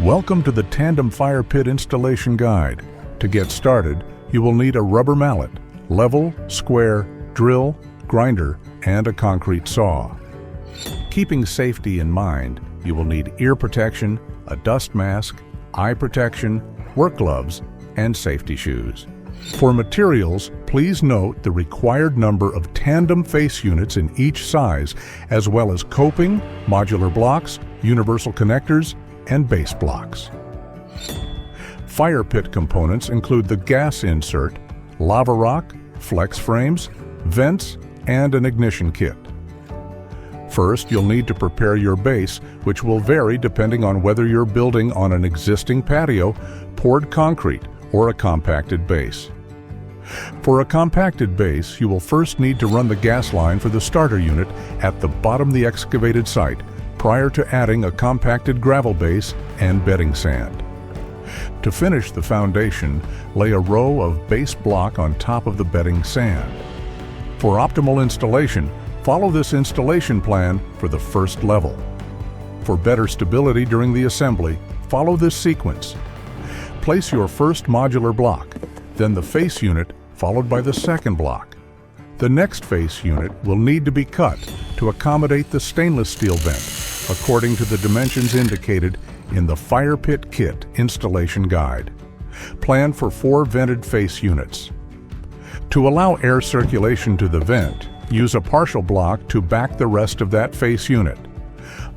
Welcome to the Tandem Fire Pit Installation Guide. To get started, you will need a rubber mallet, level, square, drill, grinder, and a concrete saw. Keeping safety in mind, you will need ear protection, a dust mask, eye protection, work gloves, and safety shoes. For materials, please note the required number of tandem face units in each size, as well as coping, modular blocks, universal connectors, and base blocks. Fire pit components include the gas insert, lava rock, flex frames, vents, and an ignition kit. First, you'll need to prepare your base, which will vary depending on whether you're building on an existing patio, poured concrete, or a compacted base. For a compacted base, you will first need to run the gas line for the starter unit at the bottom of the excavated site prior to adding a compacted gravel base and bedding sand. To finish the foundation, lay a row of base block on top of the bedding sand. For optimal installation, follow this installation plan for the first level. For better stability during the assembly, follow this sequence. Place your first modular block, then the face unit, followed by the second block. The next face unit will need to be cut to accommodate the stainless steel vent, according to the dimensions indicated in the Fire Pit Kit Installation Guide. Plan for 4 vented face units. To allow air circulation to the vent, use a partial block to back the rest of that face unit.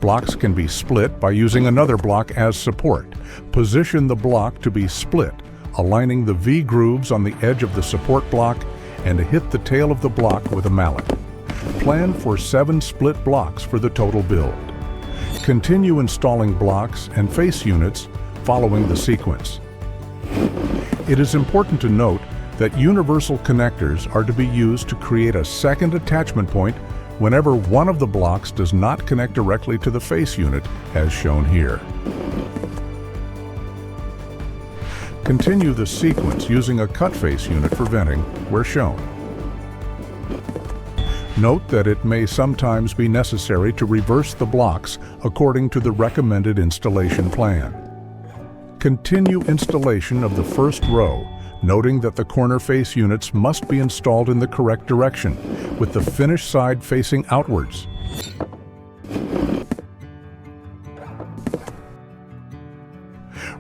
Blocks can be split by using another block as support. Position the block to be split, aligning the V grooves on the edge of the support block, and hit the tail of the block with a mallet. Plan for 7 split blocks for the total build. Continue installing blocks and face units following the sequence. It is important to note that universal connectors are to be used to create a second attachment point whenever one of the blocks does not connect directly to the face unit, as shown here. Continue the sequence using a cut face unit for venting where shown. Note that it may sometimes be necessary to reverse the blocks according to the recommended installation plan. Continue installation of the first row, noting that the corner face units must be installed in the correct direction, with the finished side facing outwards.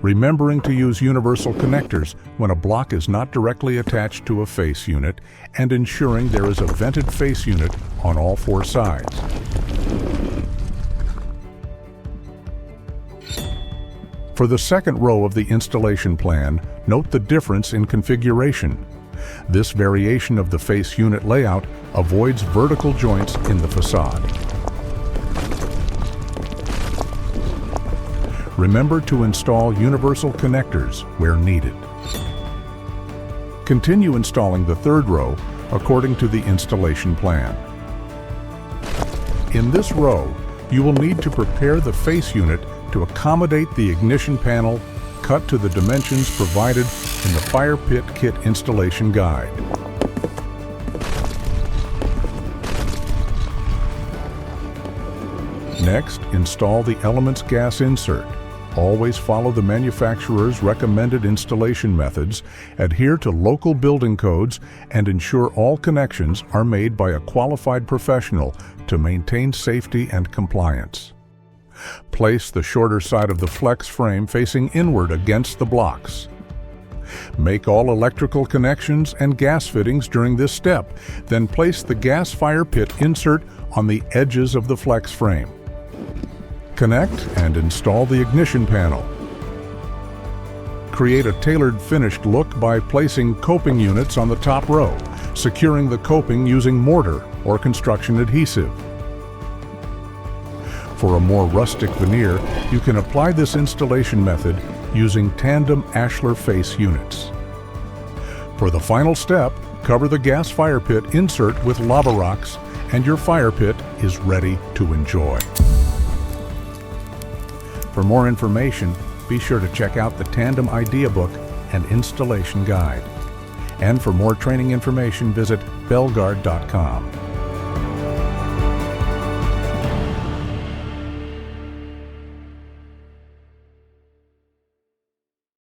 Remembering to use universal connectors when a block is not directly attached to a face unit, and ensuring there is a vented face unit on all 4 sides. For the second row of the installation plan, note the difference in configuration. This variation of the face unit layout avoids vertical joints in the facade. Remember to install universal connectors where needed. Continue installing the third row according to the installation plan. In this row, you will need to prepare the face unit to accommodate the ignition panel cut to the dimensions provided in the Fire Pit Kit Installation Guide. Next, install the element's gas insert. Always follow the manufacturer's recommended installation methods, adhere to local building codes, and ensure all connections are made by a qualified professional to maintain safety and compliance. Place the shorter side of the flex frame facing inward against the blocks. Make all electrical connections and gas fittings during this step, then place the gas fire pit insert on the edges of the flex frame. Connect and install the ignition panel. Create a tailored finished look by placing coping units on the top row, securing the coping using mortar or construction adhesive. For a more rustic veneer, you can apply this installation method using Tandem Ashlar face units. For the final step, cover the gas fire pit insert with lava rocks, and your fire pit is ready to enjoy. For more information, be sure to check out the Tandem Idea Book and Installation Guide. And for more training information, visit Belgard.com.